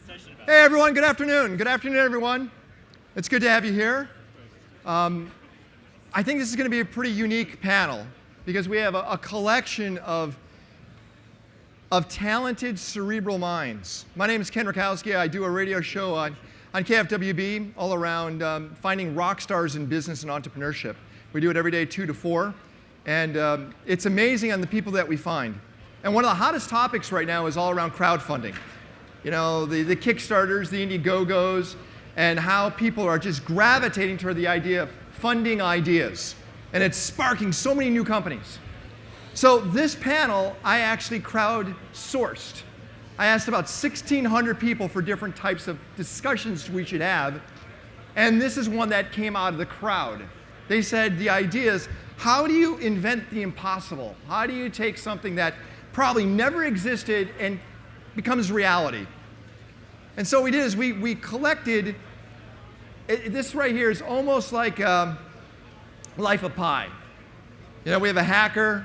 Hey everyone, good afternoon. Good afternoon, everyone. It's good to have you here. I think this is going to be a pretty unique panel because we have a collection of talented cerebral minds. My name is Ken Rutkowski. I do a radio show on KFWB all around finding rock stars in business and entrepreneurship. We do it every day 2 to 4, and it's amazing on the people that we find. And one of the hottest topics right now is all around crowdfunding. You know, the Kickstarters, the Indiegogos, and how people are just gravitating toward the idea of funding ideas. And it's sparking so many new companies. So this panel, I actually crowdsourced. I asked about 1,600 people for different types of discussions we should have. And this is one that came out of the crowd. They said the idea is, how do you invent the impossible? How do you take something that probably never existed and becomes reality? And so what we did is we collected, this right here is almost like Life of Pi. You know, we have a hacker,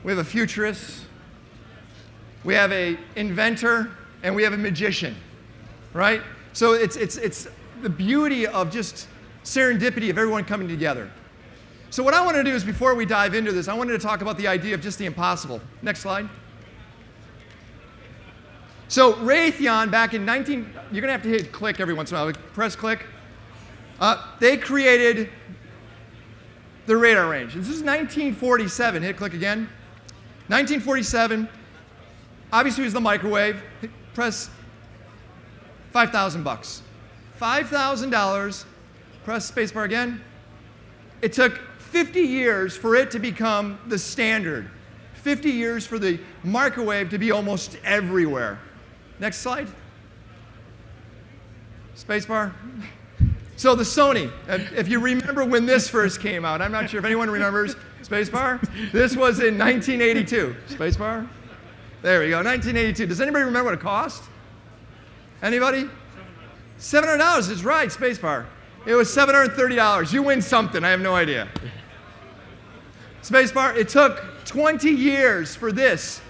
we have a futurist, we have an inventor, and we have a magician, right? So it's the beauty of just serendipity of everyone coming together. So what I want to do is, before we dive into this, I wanted to talk about the idea of just the impossible. Next slide. So Raytheon, back in you're going to have to hit click every once in a while. Press click. They created the radar range. This is 1947. Hit click again. 1947. Obviously, it was the microwave. Press $5,000. $5,000. Press spacebar again. It took 50 years for it to become the standard. 50 years for the microwave to be almost everywhere. Next slide. Spacebar. So the Sony, if you remember when this first came out, I'm not sure if anyone remembers. Spacebar. This was in 1982. Spacebar. There we go, 1982. Does anybody remember what it cost? Anybody? $700 is right, spacebar. It was $730. You win something, I have no idea. Spacebar, it took 20 years for this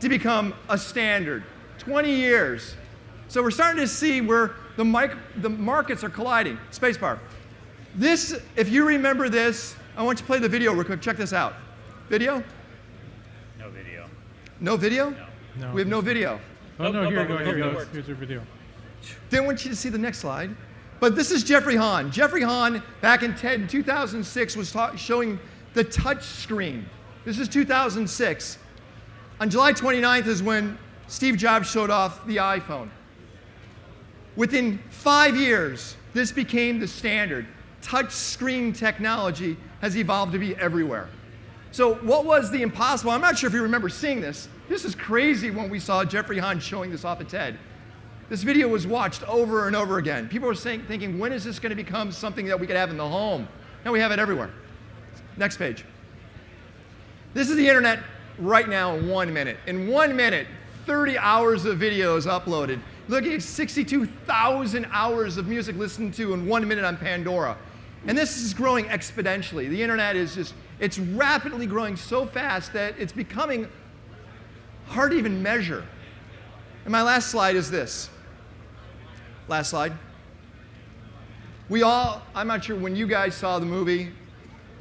to become a standard. 20 years. So we're starting to see where the markets are colliding. Spacebar. This, if you remember this, I want you to play the video real quick. Check this out. Video? No video. No video? No. We have no video. Oh, no, here you go. Here's your video. Didn't want you to see the next slide. But this is Jeffrey Hahn. Jeffrey Hahn, back in 2006, was showing the touch screen. This is 2006. On July 29th is when Steve Jobs showed off the iPhone. Within 5 years, this became the standard. Touch screen technology has evolved to be everywhere. So what was the impossible? I'm not sure if you remember seeing this. This is crazy when we saw Jeffrey Hahn showing this off at TED. This video was watched over and over again. People were thinking, when is this going to become something that we could have in the home? Now we have it everywhere. Next page. This is the internet right now in 1 minute. In 1 minute, 30 hours of videos uploaded. Look at 62,000 hours of music listened to in 1 minute on Pandora. And this is growing exponentially. The internet is just, it's rapidly growing so fast that it's becoming hard to even measure. And my last slide is this. Last slide. I'm not sure when you guys saw the movie.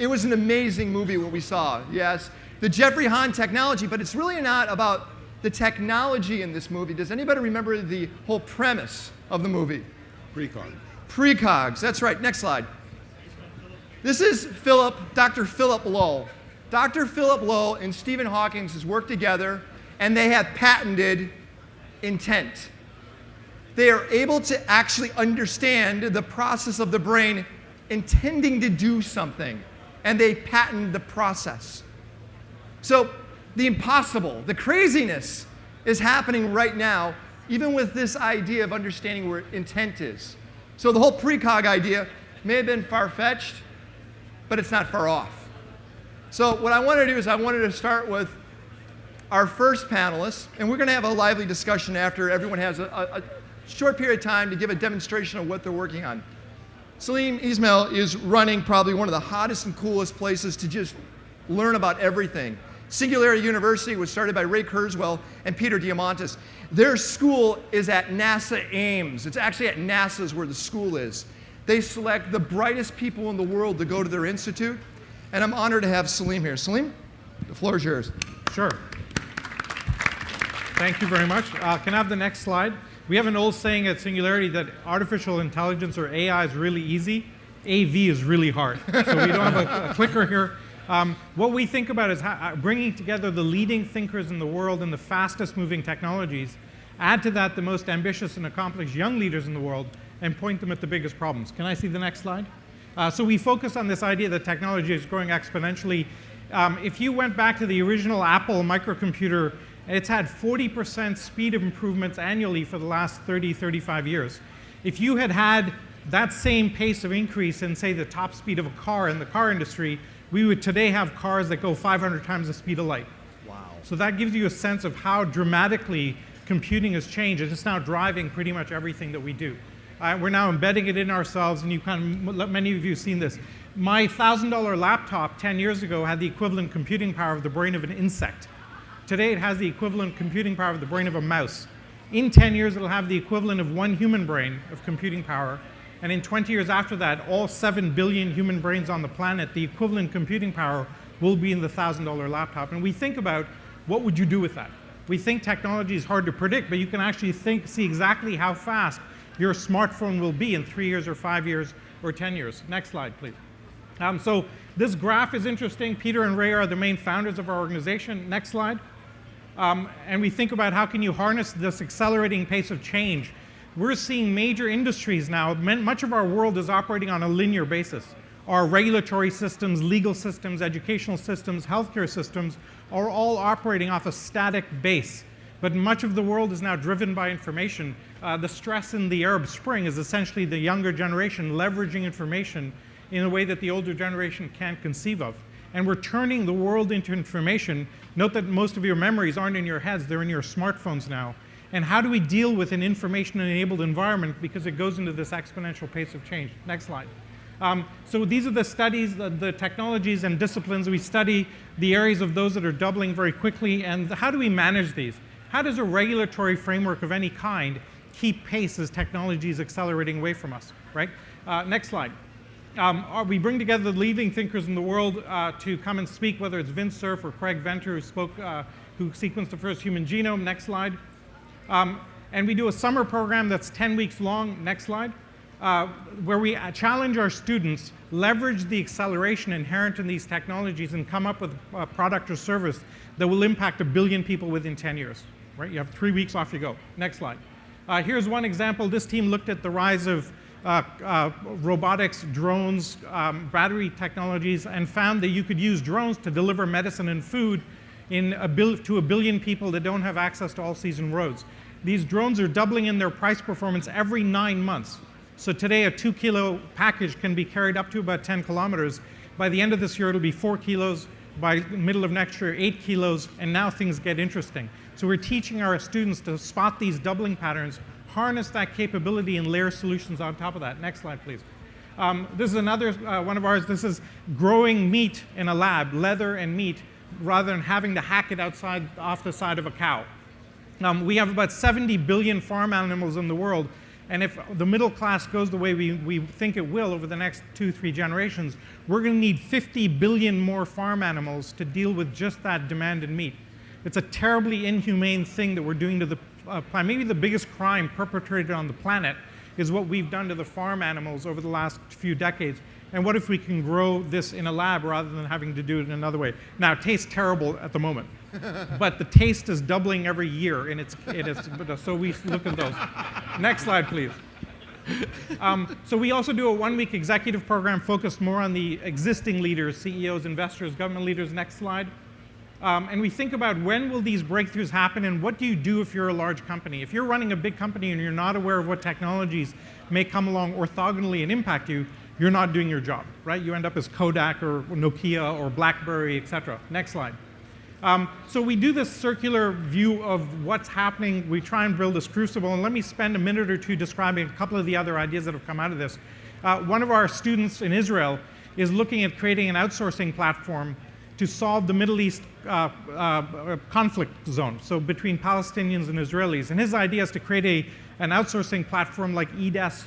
It was an amazing movie what we saw, yes. The Jeffrey Hahn technology, but it's really not about the technology in this movie. Does anybody remember the whole premise of the movie? Precog. Precogs, that's right. Next slide. This is Dr. Philip Lowe. Dr. Philip Lowe and Stephen Hawking has worked together, and they have patented intent. They are able to actually understand the process of the brain intending to do something, and they patent the process. So the impossible, the craziness is happening right now, even with this idea of understanding where intent is. So the whole precog idea may have been far-fetched, but it's not far off. So what I want to do is I wanted to start with our first panelist, and we're going to have a lively discussion after everyone has a short period of time to give a demonstration of what they're working on. Salim Ismail is running probably one of the hottest and coolest places to just learn about everything. Singularity University was started by Ray Kurzweil and Peter Diamandis. Their school is at NASA Ames. It's actually at NASA's where the school is. They select the brightest people in the world to go to their institute, and I'm honored to have Salim here. Salim, the floor is yours. Sure. Thank you very much. Can I have the next slide? We have an old saying at Singularity that artificial intelligence, or AI, is really easy. AV is really hard. So we don't have a clicker here. What we think about is bringing together the leading thinkers in the world and the fastest moving technologies, add to that the most ambitious and accomplished young leaders in the world, and point them at the biggest problems. Can I see the next slide? So we focus on this idea that technology is growing exponentially. If you went back to the original Apple microcomputer, it's had 40% speed improvements annually for the last 30, 35 years. If you had had that same pace of increase in, say, the top speed of a car in the car industry, we would today have cars that go 500 times the speed of light. Wow. So that gives you a sense of how dramatically computing has changed. It's now driving pretty much everything that we do. We're now embedding it in ourselves, and many of you have seen this. My $1,000 laptop 10 years ago had the equivalent computing power of the brain of an insect. Today it has the equivalent computing power of the brain of a mouse. In 10 years it'll have the equivalent of one human brain of computing power. And in 20 years after that, all 7 billion human brains on the planet, the equivalent computing power will be in the $1,000 laptop. And we think about, what would you do with that? We think technology is hard to predict, but you can actually see exactly how fast your smartphone will be in 3 years or 5 years or 10 years. Next slide, please. So this graph is interesting. Peter and Ray are the main founders of our organization. Next slide. And we think about how can you harness this accelerating pace of change. We're seeing major industries now. Much of our world is operating on a linear basis. Our regulatory systems, legal systems, educational systems, healthcare systems are all operating off a static base. But much of the world is now driven by information. The stress in the Arab Spring is essentially the younger generation leveraging information in a way that the older generation can't conceive of. And we're turning the world into information. Note that most of your memories aren't in your heads, they're in your smartphones now. And how do we deal with an information-enabled environment, because it goes into this exponential pace of change? Next slide. So these are the studies, the technologies and disciplines. We study the areas of those that are doubling very quickly, and how do we manage these? How does a regulatory framework of any kind keep pace as technology is accelerating away from us, right? Next slide. We bring together the leading thinkers in the world to come and speak, whether it's Vince Cerf or Craig Venter, who sequenced the first human genome. Next slide. And we do a summer program that's 10 weeks long. Next slide. Where we challenge our students, leverage the acceleration inherent in these technologies, and come up with a product or service that will impact 1 billion people within 10 years. Right? You have 3 weeks, off you go. Next slide. Here's one example. This team looked at the rise of robotics, drones, battery technologies, and found that you could use drones to deliver medicine and food to 1 billion people that don't have access to all-season roads. These drones are doubling in their price performance every 9 months. So today a 2-kilo package can be carried up to about 10 kilometers. By the end of this year it'll be 4 kilos. By the middle of next year, 8 kilos, and now things get interesting. So we're teaching our students to spot these doubling patterns, harness that capability, and layer solutions on top of that. Next slide, please. This is another one of ours. This is growing meat in a lab, leather and meat, rather than having to hack it off the side of a cow. We have about 70 billion farm animals in the world, and if the middle class goes the way we think it will over the next 2-3 generations, we're going to need 50 billion more farm animals to deal with just that demand in meat. It's a terribly inhumane thing that we're doing to the planet. Maybe the biggest crime perpetrated on the planet is what we've done to the farm animals over the last few decades. And what if we can grow this in a lab rather than having to do it in another way? Now, it tastes terrible at the moment, but the taste is doubling every year, and so we look at those. Next slide, please. So we also do a 1-week executive program focused more on the existing leaders, CEOs, investors, government leaders. Next slide. And we think about when will these breakthroughs happen, and what do you do if you're a large company? If you're running a big company and you're not aware of what technologies may come along orthogonally and impact you, you're not doing your job, right? You end up as Kodak or Nokia or BlackBerry, et cetera. Next slide. So we do this circular view of what's happening. We try and build this crucible, and let me spend a minute or two describing a couple of the other ideas that have come out of this. One of our students in Israel is looking at creating an outsourcing platform to solve the Middle East conflict zone, so between Palestinians and Israelis. And his idea is to create an outsourcing platform like Odesk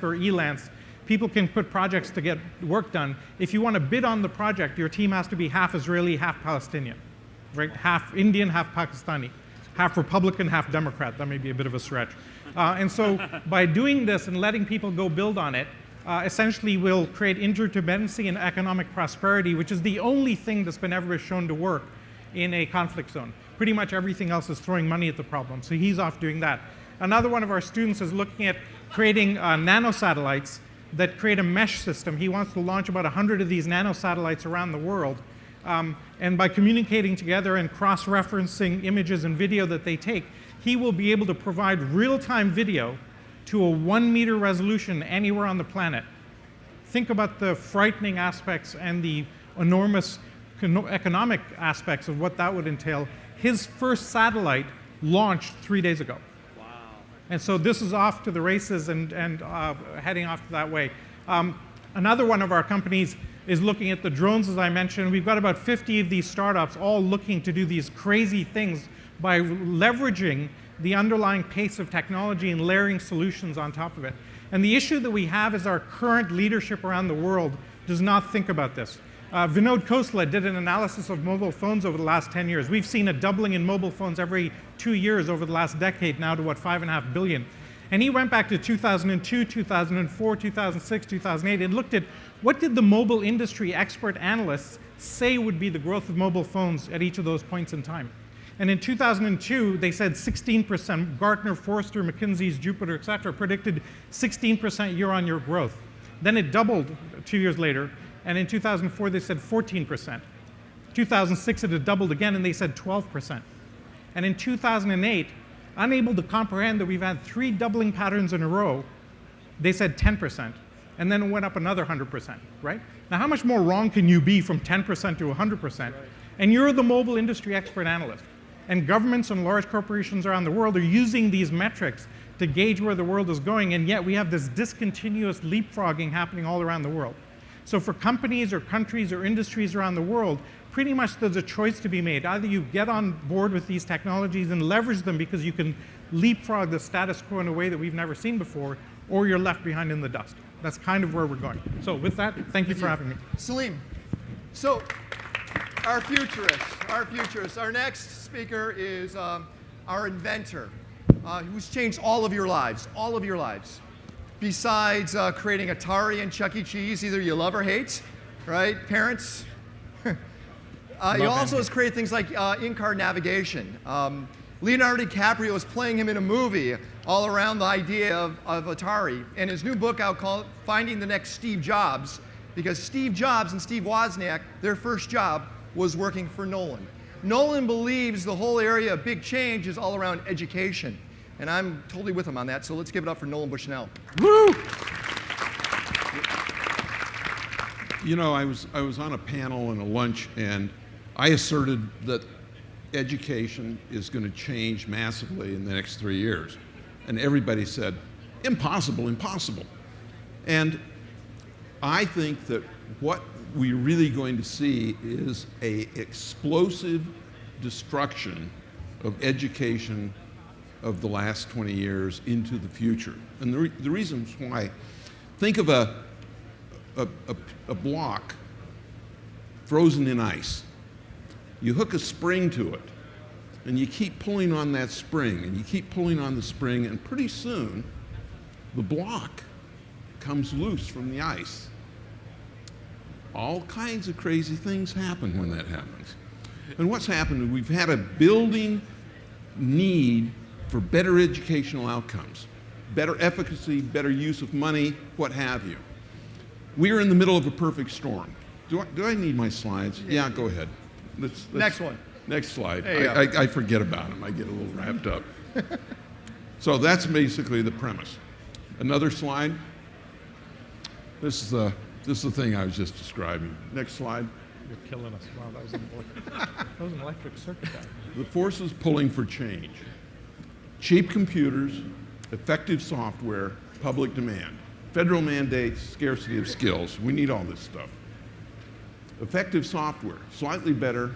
or Elance. People can put projects to get work done. If you want to bid on the project, your team has to be half Israeli, half Palestinian, right? Half Indian, half Pakistani, half Republican, half Democrat. That may be a bit of a stretch. And so by doing this and letting people go build on it, essentially we'll create interdependency and economic prosperity, which is the only thing that's been ever shown to work in a conflict zone. Pretty much everything else is throwing money at the problem. So he's off doing that. Another one of our students is looking at creating nanosatellites that create a mesh system. He wants to launch about 100 of these nanosatellites around the world. And by communicating together and cross-referencing images and video that they take, he will be able to provide real-time video to a 1 meter resolution anywhere on the planet. Think about the frightening aspects and the enormous economic aspects of what that would entail. His first satellite launched 3 days ago. Wow. And so this is off to the races and heading off that way. Another one of our companies is looking at the drones, as I mentioned. We've got about 50 of these startups all looking to do these crazy things by leveraging the underlying pace of technology and layering solutions on top of it. And the issue that we have is our current leadership around the world does not think about this. Vinod Khosla did an analysis of mobile phones over the last 10 years. We've seen a doubling in mobile phones every 2 years over the last decade, now to what, 5.5 billion. And he went back to 2002, 2004, 2006, 2008, and looked at what did the mobile industry expert analysts say would be the growth of mobile phones at each of those points in time. And in 2002, they said 16%. Gartner, Forrester, McKinsey's, Jupiter, et cetera, predicted 16% year-on-year growth. Then it doubled 2 years later, and in 2004, they said 14%. 2006, it had doubled again, and they said 12%. And in 2008, unable to comprehend that we've had 3 doubling patterns in a row, they said 10%. And then it went up another 100%, right? Now, how much more wrong can you be from 10% to 100%? Right. And you're the mobile industry expert analyst. And governments and large corporations around the world are using these metrics to gauge where the world is going, and yet we have this discontinuous leapfrogging happening all around the world. So for companies or countries or industries around the world, pretty much there's a choice to be made. Either you get on board with these technologies and leverage them because you can leapfrog the status quo in a way that we've never seen before, or you're left behind in the dust. That's kind of where we're going. So with that, thank you for having me. Salim, so our futurists. Our next speaker is our inventor, who's changed all of your lives. Besides creating Atari and Chuck E. Cheese, either you love or hate, right? Parents. He also has created things like in-car navigation. Leonardo DiCaprio is playing him in a movie all around the idea of Atari. And his new book out called Finding the Next Steve Jobs, because Steve Jobs and Steve Wozniak, their first job was working for Nolan. Nolan believes the whole area of big change is all around education. And I'm totally with him on that, so let's give it up for Nolan Bushnell. Woo! You know, I was on a panel and a lunch, and I asserted that education is going to change massively in the next 3 years. And everybody said, impossible, impossible. And I think that what we're really going to see is an explosive destruction of education of the last 20 years into the future. And the reasons why, think of a block frozen in ice. You hook a spring to it, and you keep pulling on that spring, and you keep pulling on the spring, and pretty soon, the block comes loose from the ice. All kinds of crazy things happen when that happens. And what's happened is we've had a building need for better educational outcomes, better efficacy, better use of money, what have you. We're in the middle of a perfect storm. Do I need my slides? Yeah, go ahead. Next one. Next slide. I forget about them. I get a little wrapped up. So that's basically the premise. Another slide. This is the thing I was just describing. Next slide. You're killing us. Wow, that was an electric circuit. The forces pulling for change. Cheap computers, effective software, public demand. Federal mandates, scarcity of skills. We need all this stuff. Effective software, slightly better,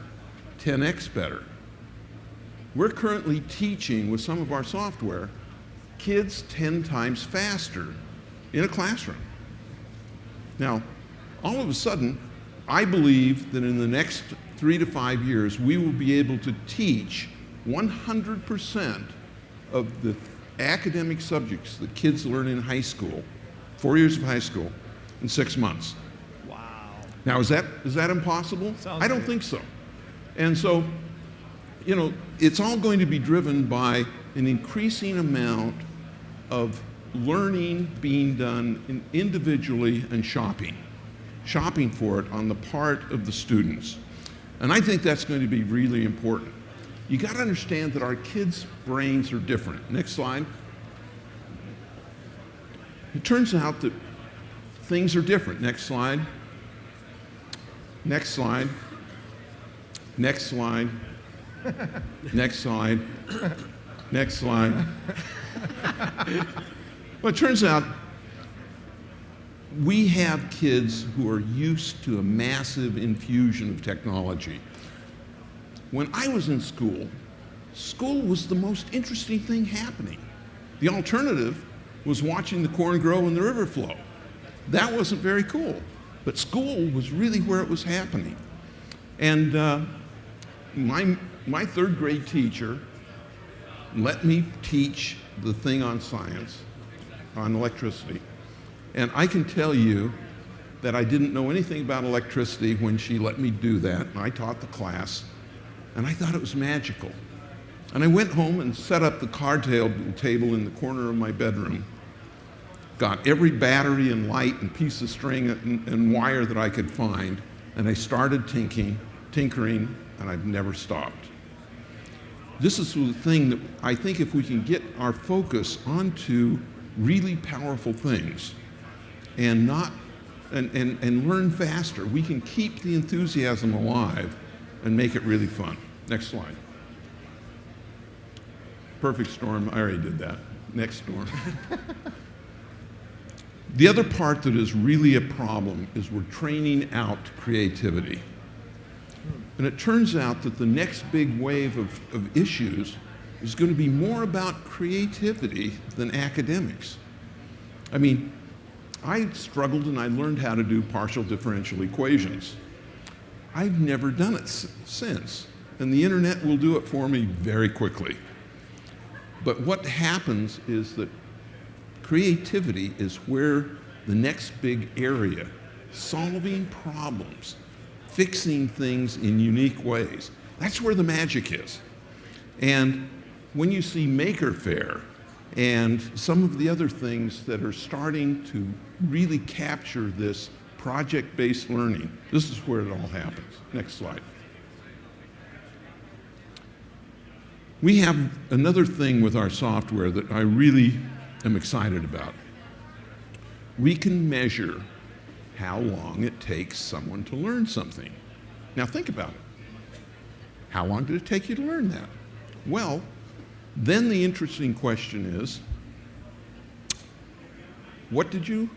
10x better. We're currently teaching with some of our software kids 10 times faster in a classroom. Now, all of a sudden, I believe that in the next 3 to 5 years, we will be able to teach 100% of the academic subjects that kids learn in high school, 4 years of high school, in 6 months. Wow. Now, is that impossible? Sounds I don't great. think so. And so, it's all going to be driven by an increasing amount of learning being done individually and shopping for it on the part of the students. And I think that's going to be really important. You got to understand that our kids' brains are different. Next slide. It turns out that things are different. Next slide. Next slide. Next slide. Next slide. Next slide. Well, it turns out we have kids who are used to a massive infusion of technology. When I was in school, school was the most interesting thing happening. The alternative was watching the corn grow and the river flow. That wasn't very cool, but school was really where it was happening. And my third grade teacher let me teach the thing on science, on electricity. And I can tell you that I didn't know anything about electricity when she let me do that. And I taught the class, and I thought it was magical. And I went home and set up the card table in the corner of my bedroom, got every battery and light and piece of string and wire that I could find, and I started tinkering, and I've never stopped. This is the thing that I think if we can get our focus onto really powerful things and learn faster, we can keep the enthusiasm alive and make it really fun. Next slide. Perfect storm. I already did that. Next storm. The other part that is really a problem is we're training out creativity. And it turns out that the next big wave of issues is going to be more about creativity than academics. I mean, I struggled and I learned how to do partial differential equations. I've never done it since, and the internet will do it for me very quickly. But what happens is that creativity is where the next big area, solving problems, fixing things in unique ways, that's where the magic is. And when you see Maker Faire and some of the other things that are starting to really capture this project-based learning, this is where it all happens. Next slide. We have another thing with our software that I really am excited about. We can measure how long it takes someone to learn something. Now think about it. How long did it take you to learn that? Well, then the interesting question is, what did you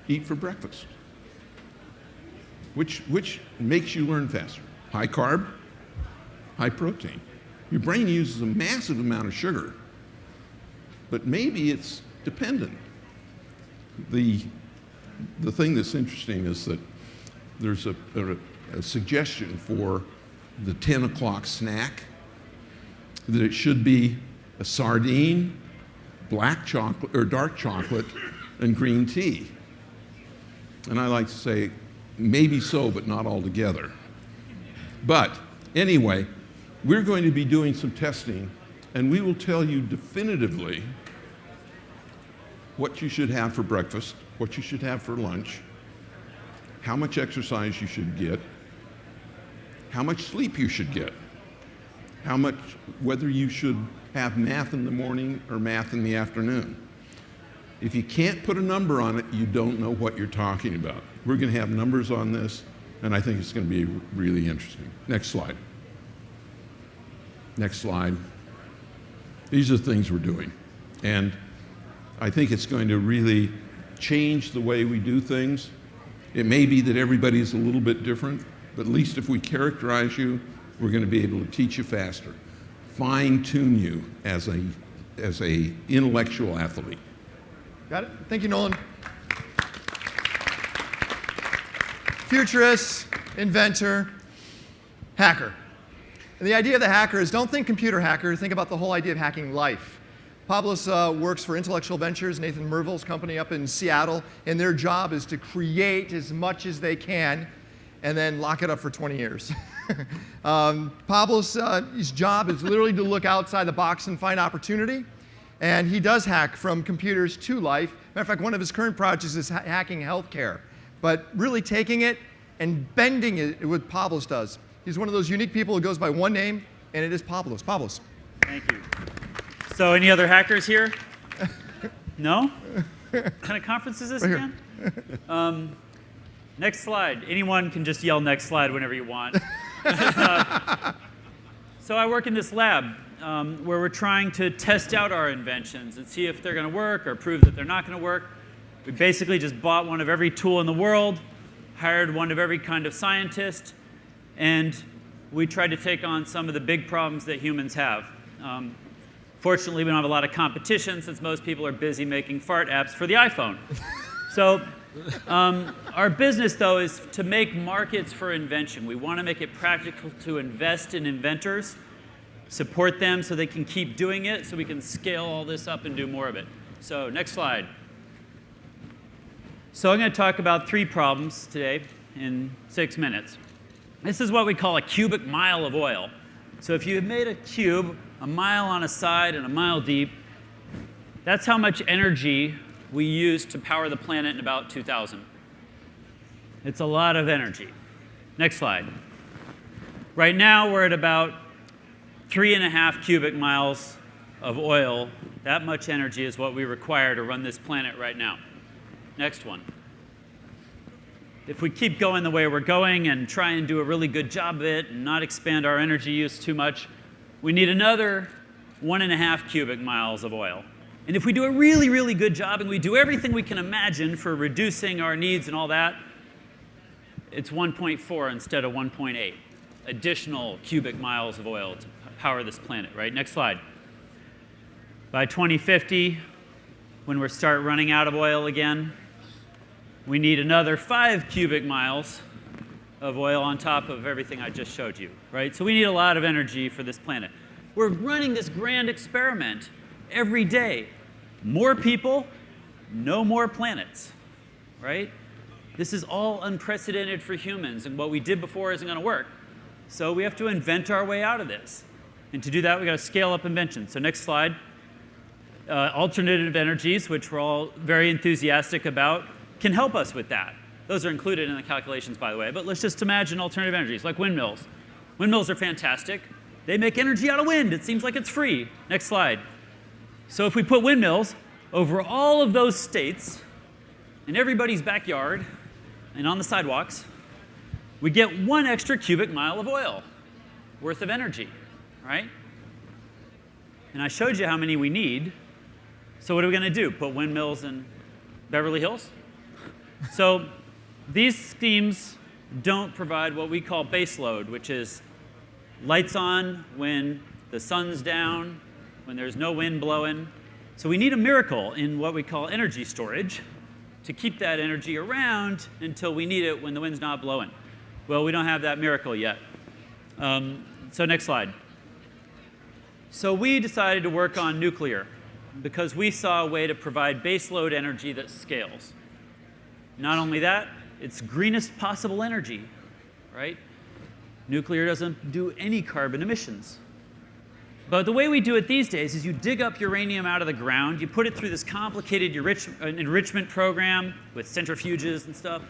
eat for breakfast? Which makes you learn faster? High carb, high protein. Your brain uses a massive amount of sugar, but maybe it's dependent. The thing that's interesting is that there's a suggestion for the 10 o'clock snack that it should be a sardine, black chocolate or dark chocolate, and green tea. And I like to say, maybe so, but not altogether. But anyway, we're going to be doing some testing, and we will tell you definitively what you should have for breakfast, what you should have for lunch, how much exercise you should get, how much sleep you should get, whether you should have math in the morning or math in the afternoon. If you can't put a number on it, you don't know what you're talking about. We're going to have numbers on this, and I think it's going to be really interesting. Next slide. Next slide. These are things we're doing, and I think it's going to really change the way we do things. It may be that everybody's a little bit different, but at least if we characterize you, we're going to be able to teach you faster, fine-tune you as a intellectual athlete. Got it? Thank you, Nolan. Futurist, inventor, hacker. And the idea of the hacker is don't think computer hacker, think about the whole idea of hacking life. Pablos works for Intellectual Ventures, Nathan Merville's company up in Seattle, and their job is to create as much as they can and then lock it up for 20 years. Pablos' his job is literally to look outside the box and find opportunity, and he does hack from computers to life. Matter of fact, one of his current projects is hacking healthcare, but really taking it and bending it what Pablos does. He's one of those unique people who goes by one name, and it is Pablos. Pablos. Thank you. So any other hackers here? No? What kind of conference is this Right again? Next slide. Anyone can just yell next slide whenever you want. So I work in this lab where we're trying to test out our inventions and see if they're going to work or prove that they're not going to work. We basically just bought one of every tool in the world, hired one of every kind of scientist, and we tried to take on some of the big problems that humans have. Fortunately, we don't have a lot of competition since most people are busy making fart apps for the iPhone. So our business, though, is to make markets for invention. We want to make it practical to invest in inventors, support them so they can keep doing it, so we can scale all this up and do more of it. So next slide. So I'm going to talk about 3 problems today in 6 minutes. This is what we call a cubic mile of oil. So if you made a cube a mile on a side and a mile deep, that's how much energy we use to power the planet in about 2000. It's a lot of energy. Next slide. Right now, we're at about 3.5 cubic miles of oil. That much energy is what we require to run this planet right now. Next one. If we keep going the way we're going and try and do a really good job of it and not expand our energy use too much, we need another 1.5 cubic miles of oil. And if we do a really, really good job and we do everything we can imagine for reducing our needs and all that, it's 1.4 instead of 1.8 additional cubic miles of oil to power this planet, right? Next slide. By 2050, when we start running out of oil again, we need another 5 cubic miles of oil on top of everything I just showed you, right? So we need a lot of energy for this planet. We're running this grand experiment every day. More people, no more planets, right? This is all unprecedented for humans, and what we did before isn't going to work. So we have to invent our way out of this. And to do that, we've got to scale up invention. So next slide. Alternative energies, which we're all very enthusiastic about, can help us with that. Those are included in the calculations, by the way. But let's just imagine alternative energies, like windmills. Windmills are fantastic. They make energy out of wind. It seems like it's free. Next slide. So if we put windmills over all of those states, in everybody's backyard, and on the sidewalks, we get 1 extra cubic mile of oil worth of energy, right? And I showed you how many we need. So what are we going to do? Put windmills in Beverly Hills? So these schemes don't provide what we call base load, which is lights on when the sun's down, when there's no wind blowing. So we need a miracle in what we call energy storage to keep that energy around until we need it when the wind's not blowing. Well, we don't have that miracle yet. So next slide. So we decided to work on nuclear because we saw a way to provide baseload energy that scales. Not only that, it's greenest possible energy, right? Nuclear doesn't do any carbon emissions. But the way we do it these days is you dig up uranium out of the ground, you put it through this complicated enrichment program with centrifuges and stuff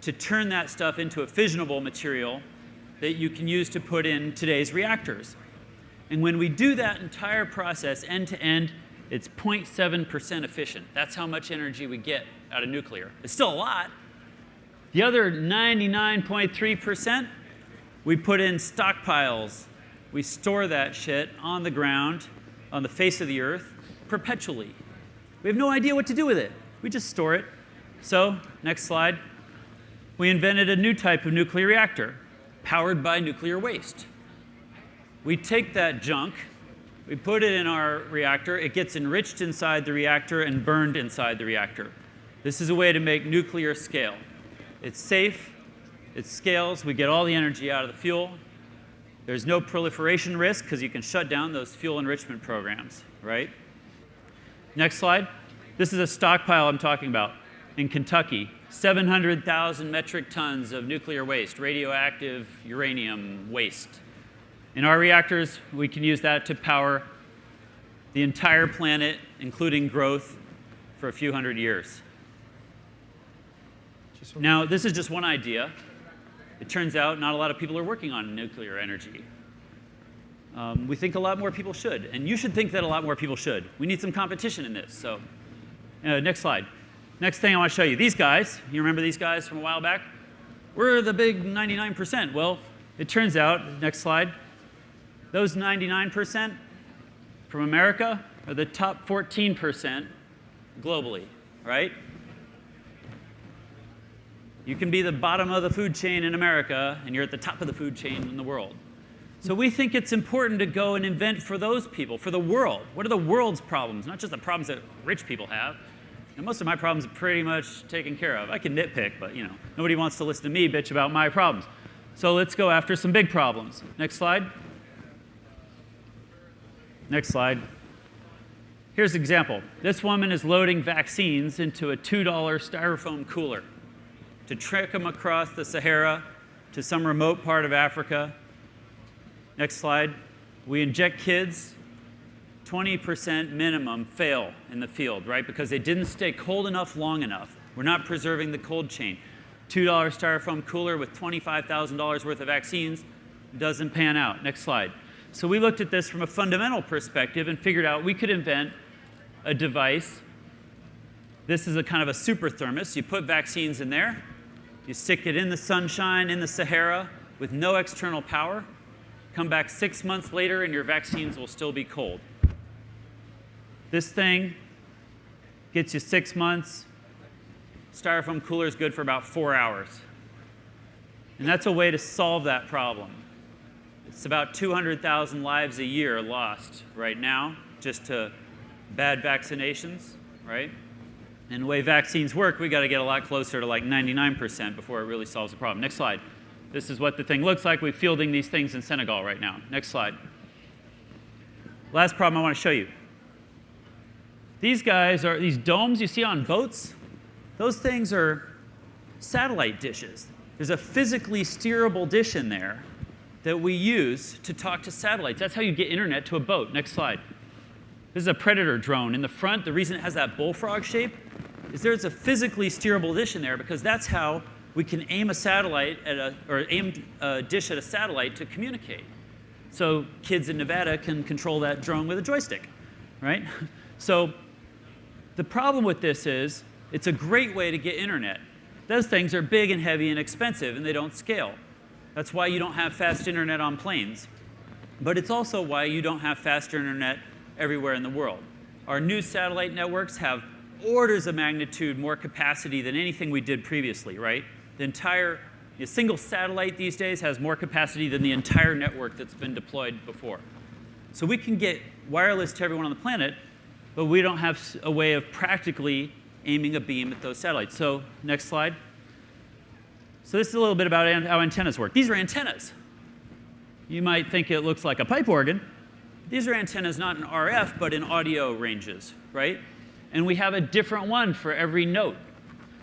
to turn that stuff into a fissionable material that you can use to put in today's reactors. And when we do that entire process end to end, it's 0.7% efficient. That's how much energy we get out of nuclear. It's still a lot. The other 99.3%, we put in stockpiles. We store that shit on the ground, on the face of the earth, perpetually. We have no idea what to do with it. We just store it. So, next slide. we invented a new type of nuclear reactor powered by nuclear waste. We take that junk, we put it in our reactor, it gets enriched inside the reactor and burned inside the reactor. This is a way to make nuclear scale. It's safe, it scales, we get all the energy out of the fuel. There's no proliferation risk because you can shut down those fuel enrichment programs, right? Next slide. This is a stockpile I'm talking about in Kentucky. 700,000 metric tons of nuclear waste, radioactive uranium waste. In our reactors, we can use that to power the entire planet, including growth, for a few hundred years. Now, this is just one idea. It turns out not a lot of people are working on nuclear energy. We think a lot more people should, and you should think that a lot more people should. We need some competition in this. So, next slide. Next thing I want to show you. These guys, you remember these guys from a while back? We're the big 99%. Well, it turns out, next slide, those 99% from America are the top 14% globally, right? You can be the bottom of the food chain in America, and you're at the top of the food chain in the world. So we think it's important to go and invent for those people, for the world. What are the world's problems? Not just the problems that rich people have. And most of my problems are pretty much taken care of. I can nitpick, but nobody wants to listen to me bitch about my problems. So let's go after some big problems. Next slide. Next slide. Here's an example. This woman is loading vaccines into a $2 styrofoam cooler to trek them across the Sahara to some remote part of Africa. Next slide. We inject kids, 20% minimum fail in the field, right? Because they didn't stay cold enough long enough. We're not preserving the cold chain. $2 styrofoam cooler with $25,000 worth of vaccines doesn't pan out. Next slide. So we looked at this from a fundamental perspective and figured out we could invent a device. This is a kind of a super thermos. You put vaccines in there. You stick it in the sunshine, in the Sahara, with no external power. Come back 6 months later, and your vaccines will still be cold. This thing gets you 6 months. Styrofoam cooler is good for about 4 hours. And that's a way to solve that problem. It's about 200,000 lives a year lost right now just to bad vaccinations, right? And the way vaccines work, we got to get a lot closer to like 99% before it really solves the problem. Next slide. This is what the thing looks like. We're fielding these things in Senegal right now. Next slide. Last problem I want to show you. These guys are these domes you see on boats. Those things are satellite dishes. There's a physically steerable dish in there that we use to talk to satellites. That's how you get internet to a boat. Next slide. This is a Predator drone. In the front, the reason it has that bullfrog shape is there's a physically steerable dish in there because that's how we can aim a satellite or aim a dish at a satellite to communicate. So kids in Nevada can control that drone with a joystick, right? So the problem with this is it's a great way to get internet. Those things are big and heavy and expensive, and they don't scale. That's why you don't have fast internet on planes. But it's also why you don't have faster internet everywhere in the world. Our new satellite networks have orders of magnitude more capacity than anything we did previously, right? A single satellite these days has more capacity than the entire network that's been deployed before. So we can get wireless to everyone on the planet, but we don't have a way of practically aiming a beam at those satellites. So next slide. So this is a little bit about how antennas work. These are antennas. You might think it looks like a pipe organ. These are antennas not in RF, but in audio ranges, right? And we have a different one for every note.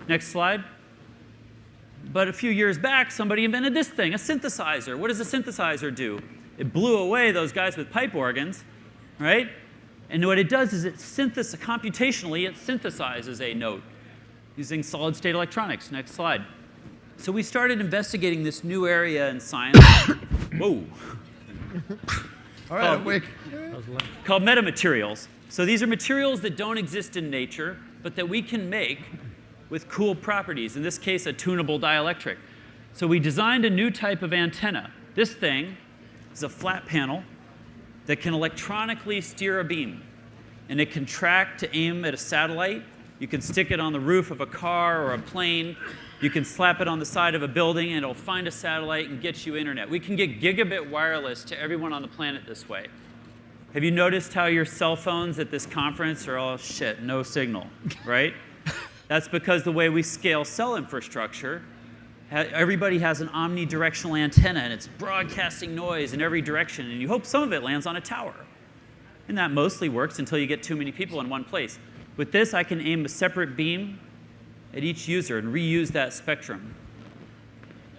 Next slide. But a few years back, somebody invented this thing, a synthesizer. What does a synthesizer do? It blew away those guys with pipe organs, right? And what it does is computationally, it synthesizes a note using solid-state electronics. Next slide. So we started investigating this new area in science. Whoa. All right, wait. Called metamaterials. So these are materials that don't exist in nature, but that we can make with cool properties, in this case, a tunable dielectric. So we designed a new type of antenna. This thing is a flat panel that can electronically steer a beam. And it can track to aim at a satellite. You can stick it on the roof of a car or a plane, You can slap it on the side of a building and it'll find a satellite and get you internet. We can get gigabit wireless to everyone on the planet this way. Have you noticed how your cell phones at this conference are all shit, no signal, right? That's because the way we scale cell infrastructure, everybody has an omnidirectional antenna and it's broadcasting noise in every direction, and you hope some of it lands on a tower. And that mostly works until you get too many people in one place. With this, I can aim a separate beam at each user and reuse that spectrum.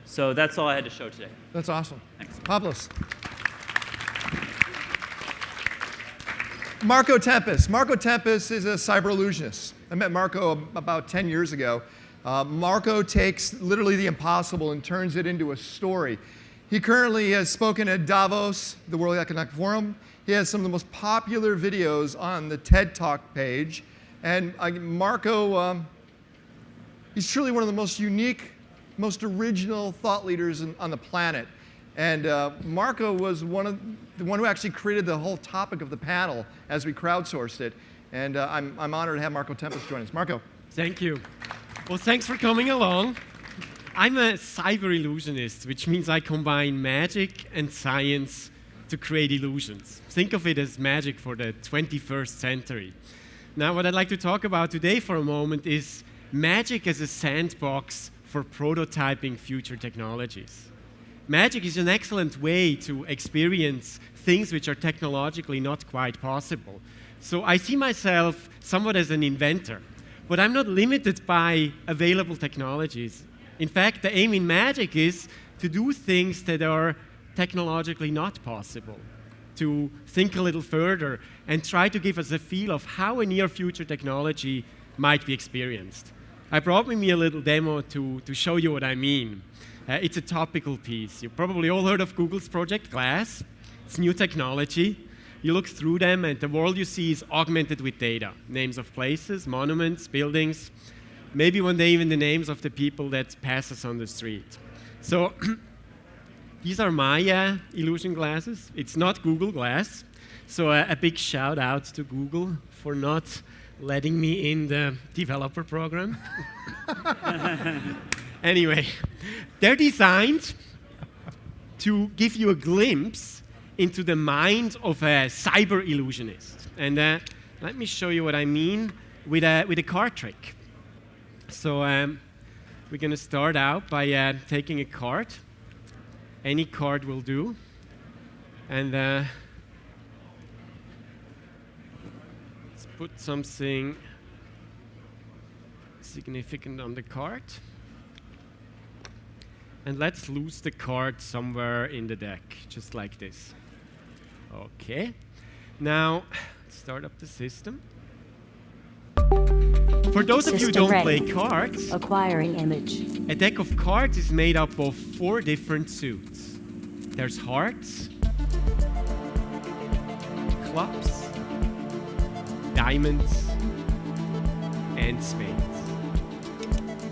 So that's all I had to show today. That's awesome. Thanks. Pablos. Marco Tempest. Marco Tempest is a cyber illusionist. I met Marco about 10 years ago. Marco takes literally the impossible and turns it into a story. He currently has spoken at Davos, the World Economic Forum. He has some of the most popular videos on the TED Talk page. And Marco, he's truly one of the most unique, most original thought leaders on the planet. And Marco was the one who actually created the whole topic of the panel as we crowdsourced it. And I'm honored to have Marco Tempest join us. Marco. Thank you. Well, thanks for coming along. I'm a cyber illusionist, which means I combine magic and science to create illusions. Think of it as magic for the 21st century. Now, what I'd like to talk about today for a moment is magic as a sandbox for prototyping future technologies. Magic is an excellent way to experience things which are technologically not quite possible. So I see myself somewhat as an inventor, but I'm not limited by available technologies. In fact, the aim in magic is to do things that are technologically not possible, to think a little further and try to give us a feel of how a near future technology might be experienced. I brought with me a little demo to show you what I mean. It's a topical piece. You've probably all heard of Google's Project Glass. It's new technology. You look through them and the world you see is augmented with data. Names of places, monuments, buildings, maybe one day even the names of the people that pass us on the street. So these are my illusion glasses. It's not Google Glass. So a big shout out to Google for not letting me in the developer program. Anyway, they're designed to give you a glimpse into the mind of a cyber illusionist. And let me show you what I mean with a card trick. So we're going to start out by taking a card. Any card will do. And let's put something significant on the card. And let's lose the card somewhere in the deck, just like this. Okay. Now, let's start up the system. For those of you who don't play cards, acquiring image. A deck of cards is made up of 4 different suits. There's hearts, clubs, diamonds, and spades.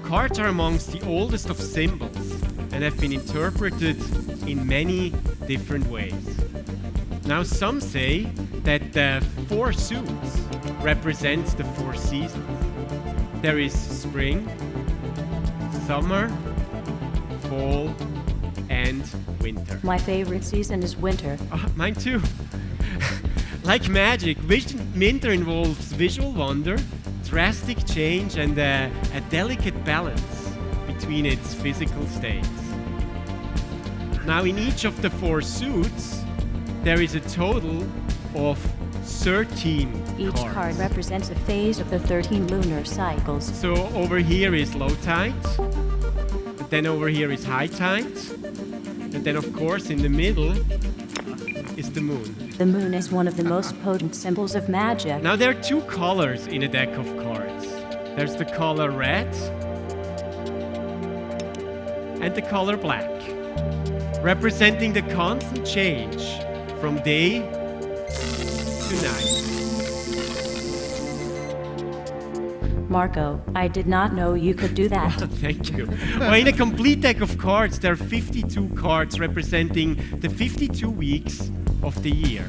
Cards are amongst the oldest of symbols and have been interpreted in many different ways. Now, some say that the 4 suits represent the 4 seasons. There is spring, summer, fall, and winter. My favorite season is winter. Mine too. Like magic, winter involves visual wonder, drastic change, and a delicate balance between its physical states. Now, in each of the 4 suits, there is a total of 13 Each cards. card represents a phase of the 13 lunar cycles. So over here is low tide, and then over here is high tide, and then of course in the middle is the moon. The moon is one of the most potent symbols of magic. Now there are 2 colors in a deck of cards. There's the color red and the color black, representing the constant change from day to night. Marco, I did not know you could do that. Thank you. Well, in a complete deck of cards, there are 52 cards representing the 52 weeks of the year.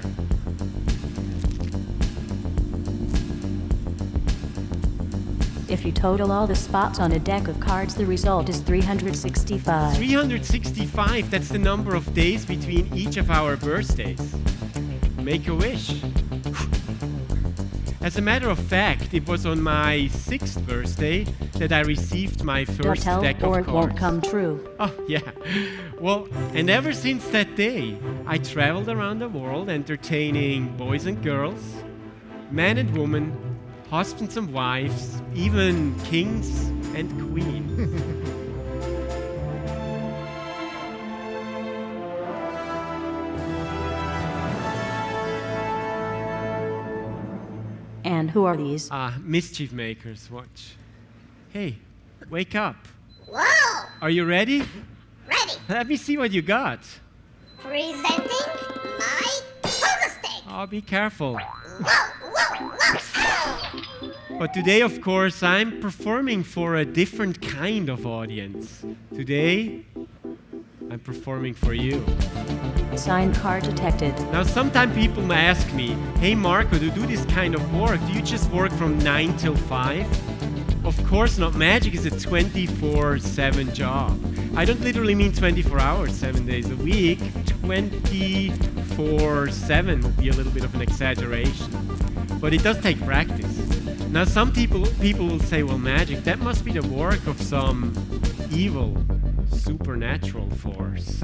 If you total all the spots on a deck of cards, the result is 365. 365, that's the number of days between each of our birthdays. Make a wish. As a matter of fact, it was on my 6th birthday that I received my first Don't deck tell of or it cards. won't come true. Oh, yeah. Well, and ever since that day, I traveled around the world entertaining boys and girls, men and women, husbands and wives, even kings and queens. And who are these? Mischief makers, watch. Hey, wake up. Whoa! Are you ready? Ready! Let me see what you got. Presenting my pogo stick! Oh, be careful. Whoa! But today, of course, I'm performing for a different kind of audience. Today, I'm performing for you. Signed card detected. Now, sometimes people ask me, hey Marco, to do this kind of work, do you just work from 9 till 5? Of course not. Magic is a 24/7 job. I don't literally mean 24 hours, 7 days a week. 24/7 would be a little bit of an exaggeration. But it does take practice. Now, some people will say, well, magic, that must be the work of some evil, supernatural force.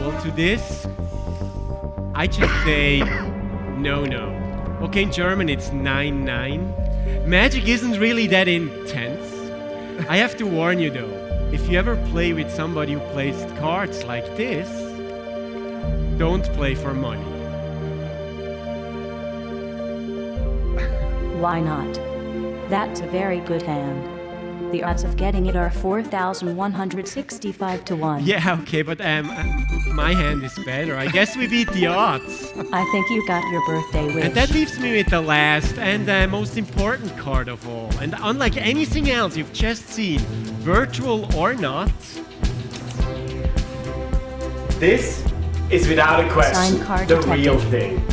Well, to this, I just say, no. Okay, in German it's 9-9. Magic isn't really that intense. I have to warn you though, if you ever play with somebody who plays cards like this, don't play for money. Why not? That's a very good hand. The odds of getting it are 4,165 to 1. Yeah, okay, but my hand is better. I guess we beat the odds. I think you got your birthday wish. And that leaves me with the last and most important card of all. And unlike anything else you've just seen, virtual or not, this is without a question Signed card the detected. real thing.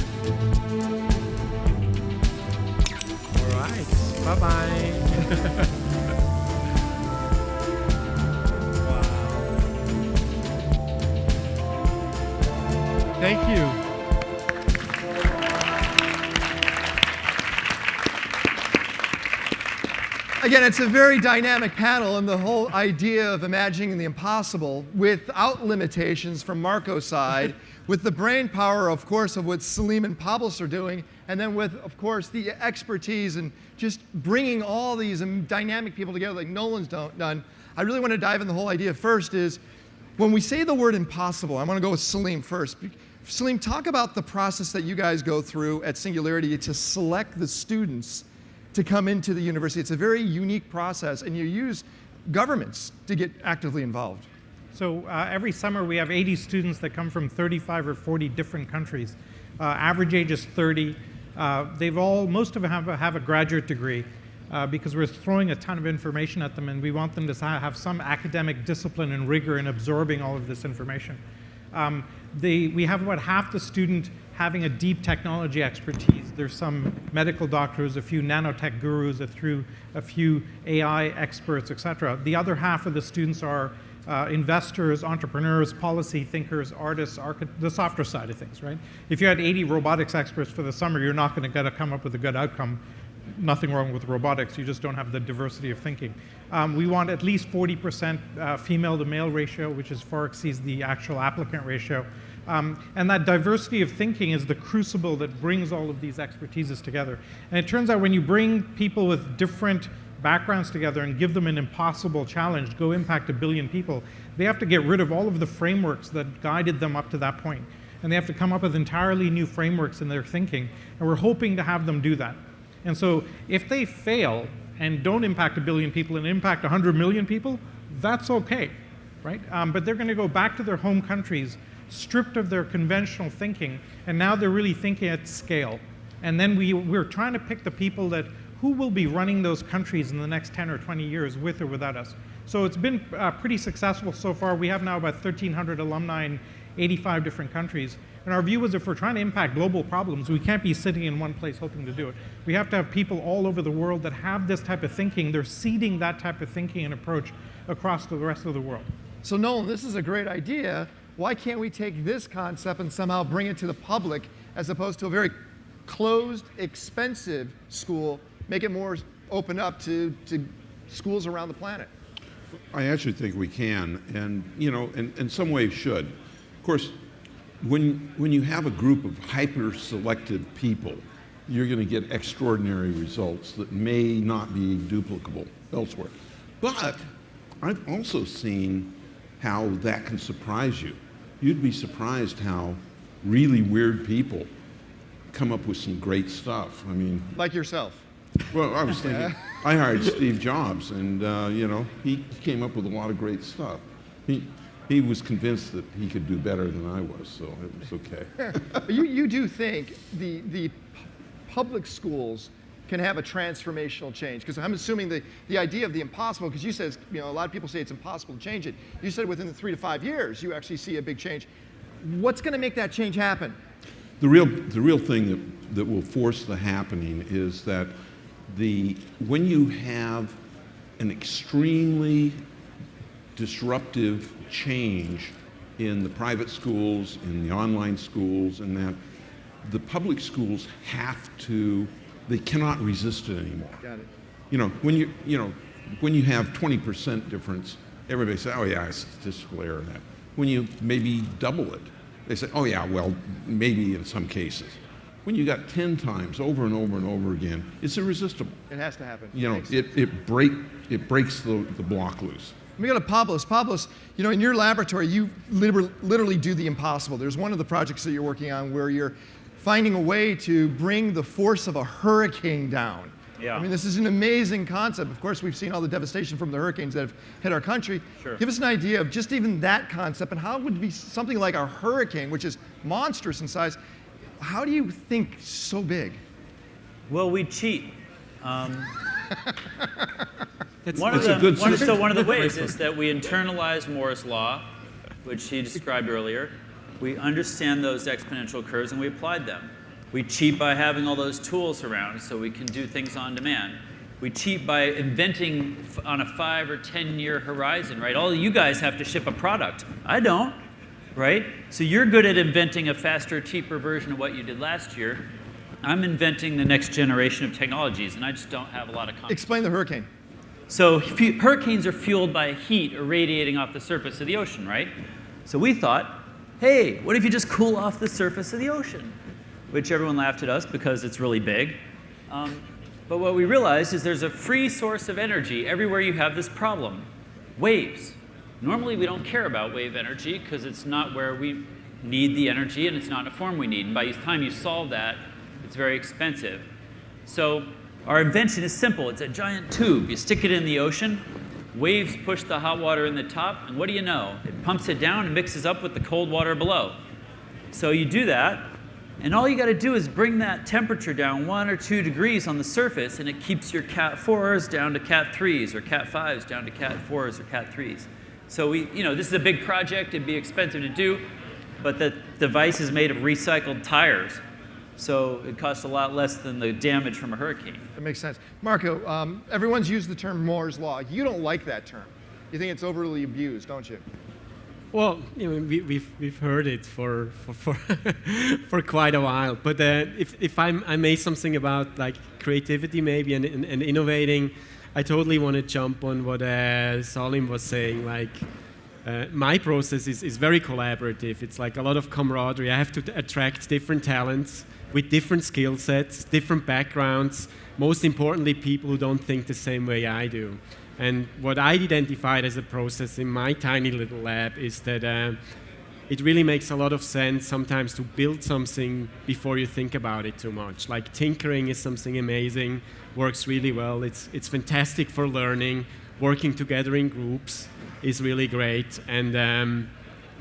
All right, bye-bye. Thank you. Again, it's a very dynamic panel, and the whole idea of imagining the impossible without limitations from Marco's side, with the brain power, of course, of what Salim and Pablos are doing, and then with, of course, the expertise and just bringing all these dynamic people together like Nolan's done. I really want to dive in the whole idea. First is, when we say the word impossible, I want to go with Salim first. Salim, talk about the process that you guys go through at Singularity to select the students to come into the university. It's a very unique process, and you use governments to get actively involved. So every summer we have 80 students that come from 35 or 40 different countries. Average age is 30. Most of them have a graduate degree because we're throwing a ton of information at them, and we want them to have some academic discipline and rigor in absorbing all of this information. We have about half the student having a deep technology expertise. There's some medical doctors, a few nanotech gurus, a few AI experts, etc. The other half of the students are investors, entrepreneurs, policy thinkers, artists, the softer side of things, right? If you had 80 robotics experts for the summer, you're not going to come up with a good outcome. Nothing wrong with robotics, you just don't have the diversity of thinking. We want at least 40% female to male ratio, which far exceeds the actual applicant ratio. And that diversity of thinking is the crucible that brings all of these expertises together. And it turns out when you bring people with different backgrounds together and give them an impossible challenge, go impact 1 billion people, they have to get rid of all of the frameworks that guided them up to that point. And they have to come up with entirely new frameworks in their thinking. And we're hoping to have them do that. And so if they fail and don't impact 1 billion people and impact 100 million people, that's okay, right? But they're going to go back to their home countries, stripped of their conventional thinking, and now they're really thinking at scale. And then we're trying to pick the people who will be running those countries in the next 10 or 20 years with or without us. So it's been pretty successful so far. We have now about 1,300 alumni in 85 different countries. And our view is if we're trying to impact global problems, we can't be sitting in one place hoping to do it. We have to have people all over the world that have this type of thinking. They're seeding that type of thinking and approach across to the rest of the world. So Nolan, this is a great idea. Why can't we take this concept and somehow bring it to the public as opposed to a very closed, expensive school, make it more open up to schools around the planet? I actually think we can, and in some ways should. Of course, when you have a group of hyper-selected people, you're going to get extraordinary results that may not be duplicable elsewhere. But I've also seen how that can surprise you. You'd be surprised how really weird people come up with some great stuff. I mean, Like yourself. well, I was thinking, I hired Steve Jobs, and he came up with a lot of great stuff. He was convinced that he could do better than I was, so it was okay. But you do think the public schools can have a transformational change? Because I'm assuming the idea of the impossible, because you said, a lot of people say it's impossible to change it. You said within the 3 to 5 years, you actually see a big change. What's going to make that change happen? The real thing that will force the happening is that when you have an extremely disruptive change in the private schools, in the online schools, and that the public schools they cannot resist it anymore. Got it. When you have 20% difference, everybody says, oh yeah, it's statistical error in that. When you maybe double it, they say, oh yeah, well, maybe in some cases. When you got 10 times over and over and over again, it's irresistible. It has to happen. It breaks the block loose. Let me go to Pablos. Pablos, in your laboratory, you literally do the impossible. There's one of the projects that you're working on where you're finding a way to bring the force of a hurricane down. Yeah. I mean, this is an amazing concept. Of course, we've seen all the devastation from the hurricanes that have hit our country. Sure. Give us an idea of just even that concept and how it would be something like a hurricane, which is monstrous in size. How do you think so big? Well, we cheat. That's One of the ways is that we internalize Moore's law, which he described earlier. We understand those exponential curves and we applied them. We cheat by having all those tools around so we can do things on demand. We cheat by inventing on a 5 or 10-year horizon, right? All of you guys have to ship a product. I don't, right? So you're good at inventing a faster, cheaper version of what you did last year. I'm inventing the next generation of technologies, and I just don't have a lot of confidence. Explain the hurricane. So hurricanes are fueled by heat irradiating off the surface of the ocean, right? So we thought, hey, what if you just cool off the surface of the ocean? Which everyone laughed at us because it's really big. But what we realized is there's a free source of energy everywhere you have this problem. Waves. Normally we don't care about wave energy because it's not where we need the energy and it's not in a form we need. And by the time you solve that, it's very expensive. So our invention is simple. It's a giant tube. You stick it in the ocean, waves push the hot water in the top, and what do you know? It pumps it down and mixes up with the cold water below. So you do that, and all you got to do is bring that temperature down 1 or 2 degrees on the surface, and it keeps your Cat 4s down to Cat 3s, or Cat 5s down to Cat 4s or Cat 3s. So this is a big project. It'd be expensive to do, but the device is made of recycled tires. So it costs a lot less than the damage from a hurricane. That makes sense. Marco, everyone's used the term Moore's Law. You don't like that term. You think it's overly abused, don't you? Well, we've heard it for for quite a while. But if I may something about like creativity maybe and innovating, I totally want to jump on what Salim was saying. Like my process is very collaborative. It's like a lot of camaraderie. I have to attract different talents with different skill sets, different backgrounds. Most importantly, people who don't think the same way I do. And what I identified as a process in my tiny little lab is that it really makes a lot of sense sometimes to build something before you think about it too much. Like tinkering is something amazing, works really well. It's fantastic for learning. Working together in groups is really great. And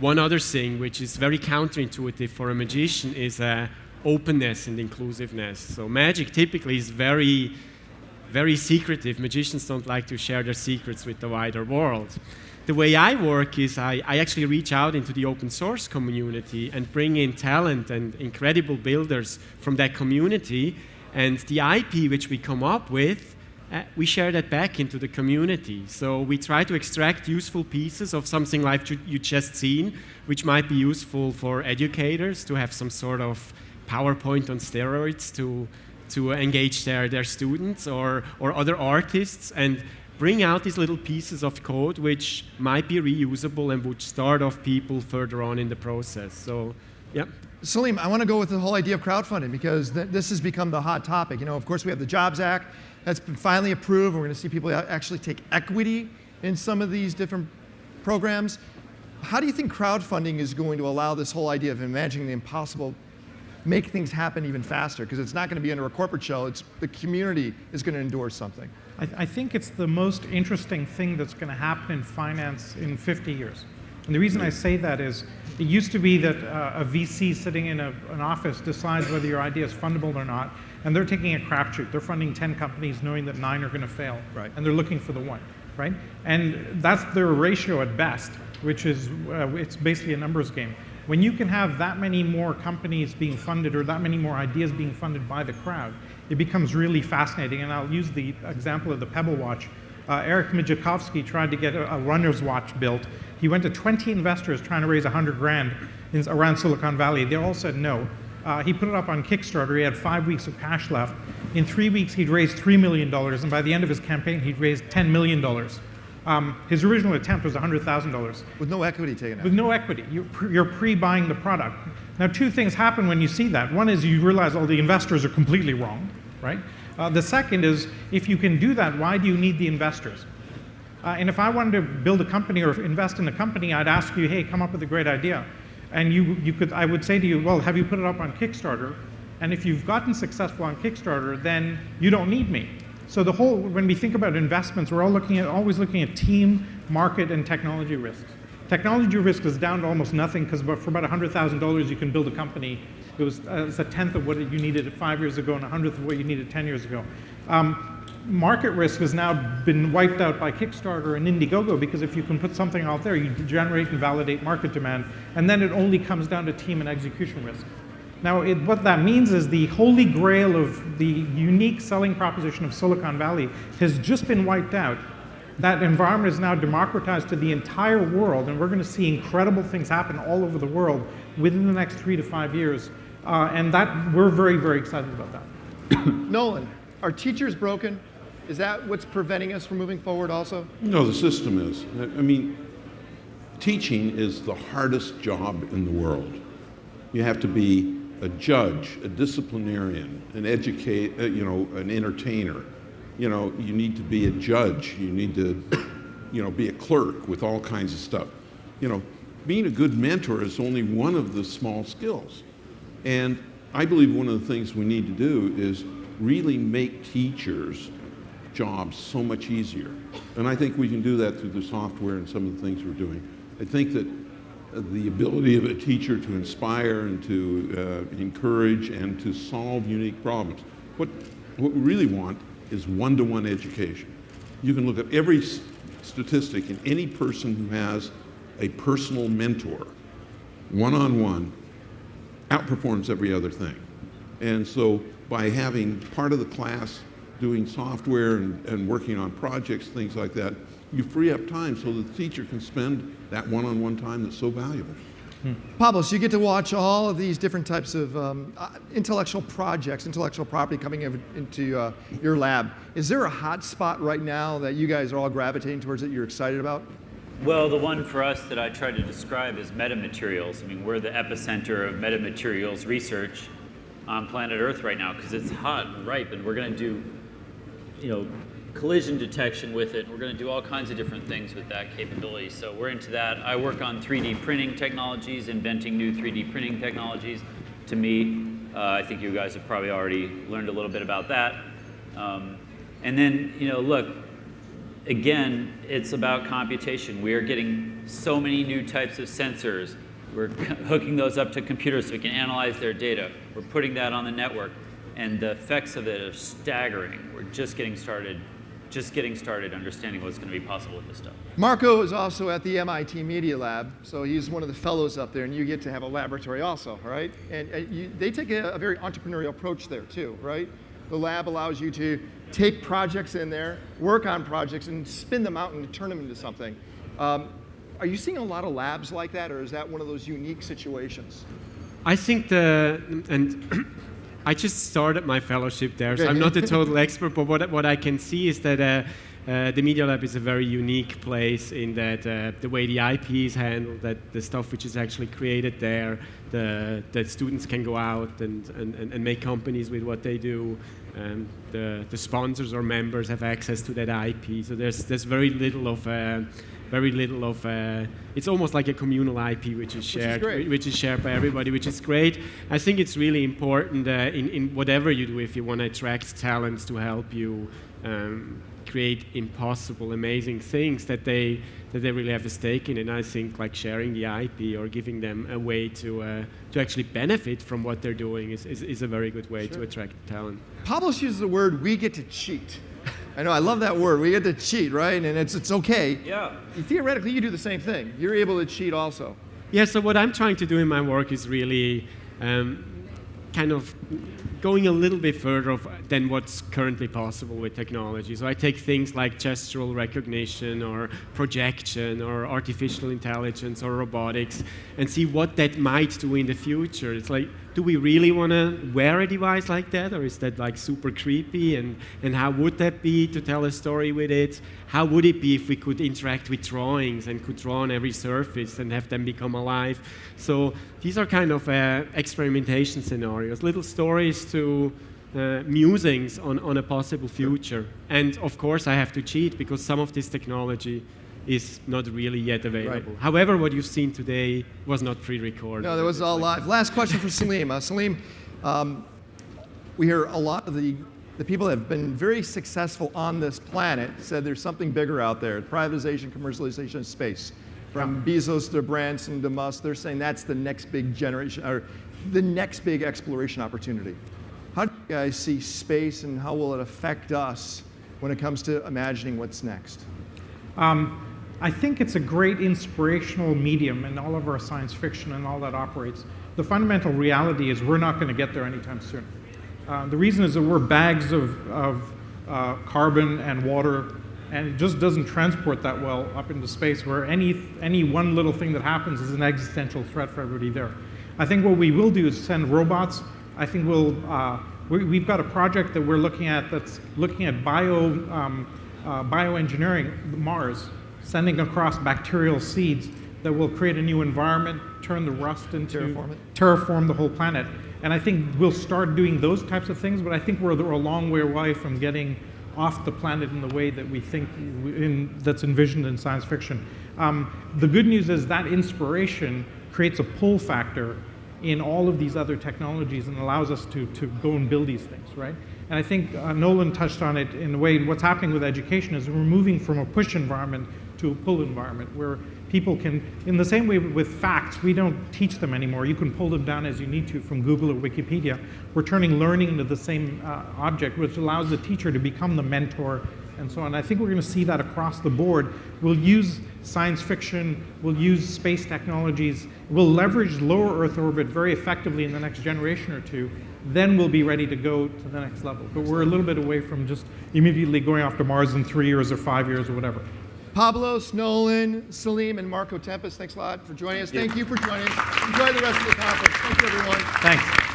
one other thing, which is very counterintuitive for a magician, is openness and inclusiveness. So magic typically is very very secretive. Magicians don't like to share their secrets with the wider world. The way I work is I actually reach out into the open source community and bring in talent and incredible builders from that community. And the IP which we come up with, we share that back into the community. So we try to extract useful pieces of something like you just seen, which might be useful for educators to have some sort of PowerPoint on steroids to engage their students or other artists, and bring out these little pieces of code which might be reusable and would start off people further on in the process. So, yeah. Salim, I want to go with the whole idea of crowdfunding because this has become the hot topic. You know, of course, we have the Jobs Act that's been finally approved. We're going to see people actually take equity in some of these different programs. How do you think crowdfunding is going to allow this whole idea of imagining the impossible make things happen even faster? Because it's not going to be under a corporate shell. It's the community is going to endorse something. I think it's the most interesting thing that's going to happen in finance in 50 years. And the reason I say that is it used to be that a VC sitting in an office decides whether your idea is fundable or not, and they're taking a crapshoot. They're funding 10 companies knowing that 9 are going to fail, right, and they're looking for the one, right? And that's their ratio at best, which is it's basically a numbers game. When you can have that many more companies being funded or that many more ideas being funded by the crowd, it becomes really fascinating. And I'll use the example of the Pebble watch. Eric Mijakowski tried to get a runner's watch built. He went to 20 investors trying to raise 100 grand around Silicon Valley. They all said no. He put it up on Kickstarter. He had 5 weeks of cash left. In 3 weeks, he'd raised $3 million, and by the end of his campaign, he'd raised $10 million. His original attempt was $100,000. With no equity taken out. With no equity. You're pre-buying the product. Now, two things happen when you see that. One is you realize all the investors are completely wrong, right? The second is, if you can do that, why do you need the investors? And if I wanted to build a company or invest in a company, I'd ask you, hey, come up with a great idea. And I would say to you, well, have you put it up on Kickstarter? And if you've gotten successful on Kickstarter, then you don't need me. So when we think about investments, we're always looking at team, market, and technology risks. Technology risk is down to almost nothing because for about $100,000 you can build a company. It's a tenth of what you needed 5 years ago and a hundredth of what you needed 10 years ago. Market risk has now been wiped out by Kickstarter and Indiegogo because if you can put something out there, you generate and validate market demand, and then it only comes down to team and execution risk. Now, what that means is the holy grail of the unique selling proposition of Silicon Valley has just been wiped out. That environment is now democratized to the entire world, and we're going to see incredible things happen all over the world within the next 3 to 5 years. And we're very, very excited about that. Nolan, are teachers broken? Is that what's preventing us from moving forward also? No, the system is. I mean, teaching is the hardest job in the world. You have to be a judge, a disciplinarian, an an entertainer. You need to be a judge. You need to, be a clerk with all kinds of stuff. Being a good mentor is only one of the small skills. And I believe one of the things we need to do is really make teachers' jobs so much easier. And I think we can do that through the software and some of the things we're doing. I think that the ability of a teacher to inspire and to encourage and to solve unique problems. What we really want is one-to-one education. You can look at every statistic in any person who has a personal mentor, one-on-one, outperforms every other thing. And so by having part of the class doing software and working on projects, things like that, you free up time so the teacher can spend that one-on-one time that's so valuable. Pablos, you get to watch all of these different types of intellectual projects, intellectual property coming into your lab. Is there a hot spot right now that you guys are all gravitating towards that you're excited about? Well, the one for us that I try to describe is metamaterials. I mean, we're the epicenter of metamaterials research on planet Earth right now because it's hot and ripe, and we're going to do, collision detection with it. We're going to do all kinds of different things with that capability. So we're into that. I work on 3D printing technologies, inventing new 3D printing technologies. To me, I think you guys have probably already learned a little bit about that. And then, look, again, it's about computation. We are getting so many new types of sensors. We're hooking those up to computers so we can analyze their data. We're putting that on the network. and the effects of it are staggering. We're just getting started understanding what's going to be possible with this stuff. Marco is also at the MIT Media Lab, so he's one of the fellows up there, and you get to have a laboratory also, right? And they take a very entrepreneurial approach there too, right? The lab allows you to take projects in there, work on projects, and spin them out and turn them into something. Are you seeing a lot of labs like that, or is that one of those unique situations? I think I just started my fellowship there, so I'm not a total expert, but what I can see is that the Media Lab is a very unique place in that the way the IP is handled, that the stuff which is actually created there, that students can go out and make companies with what they do. The sponsors or members have access to that IP, so there's very little of it's almost like a communal IP which is shared by everybody, which is great. I think it's really important in whatever you do, if you want to attract talents to help you create impossible, amazing things, that they really have a stake in. And I think like sharing the IP or giving them a way to actually benefit from what they're doing is a very good way to attract talent. Pablos uses the word, we get to cheat. I know, I love that word. We get to cheat, right? And it's okay. Yeah. Theoretically, you do the same thing. You're able to cheat also. Yeah, so what I'm trying to do in my work is really kind of going a little bit further than what's currently possible with technology. So I take things like gestural recognition or projection or artificial intelligence or robotics and see what that might do in the future. It's like, do we really want to wear a device like that, or is that like super creepy? And how would that be to tell a story with it? How would it be if we could interact with drawings and could draw on every surface and have them become alive? So these are kind of experimentation scenarios, little stories to musings on a possible future. And of course I have to cheat because some of this technology is not really yet available. Right. However, what you've seen today was not pre-recorded. No, that was all live. Last question for Salim. Salim, we hear a lot of the people that have been very successful on this planet said there's something bigger out there, privatization, commercialization of space. From Bezos to Branson to Musk, they're saying that's the next big generation, or the next big exploration opportunity. How do you guys see space, and how will it affect us when it comes to imagining what's next? I think it's a great inspirational medium in all of our science fiction and all that operates. The fundamental reality is we're not going to get there anytime soon. The reason is that we're bags of carbon and water, and it just doesn't transport that well up into space, where any one little thing that happens is an existential threat for everybody there. I think what we will do is send robots. I think we've got a project that we're looking at that's looking at bioengineering Mars, sending across bacterial seeds that will create a new environment, turn the rust into terraform the whole planet. And I think we'll start doing those types of things, but I think we're a long way away from getting off the planet in the way that we think that's envisioned in science fiction. The good news is that inspiration creates a pull factor in all of these other technologies and allows us to go and build these things, right? And I think Nolan touched on it in a way. What's happening with education is we're moving from a push environment to a pull environment, where people can, in the same way with facts, we don't teach them anymore. You can pull them down as you need to from Google or Wikipedia. We're turning learning into the same object, which allows the teacher to become the mentor and so on. I think we're going to see that across the board. We'll use science fiction, we'll use space technologies, we'll leverage lower Earth orbit very effectively in the next generation or two. Then we'll be ready to go to the next level. But we're a little bit away from just immediately going off to Mars in 3 years or 5 years or whatever. Pablos, Nolan, Salim, and Marco Tempest, thanks a lot for joining us. Thank you for joining us. Enjoy the rest of the conference. Thank you, everyone. Thanks.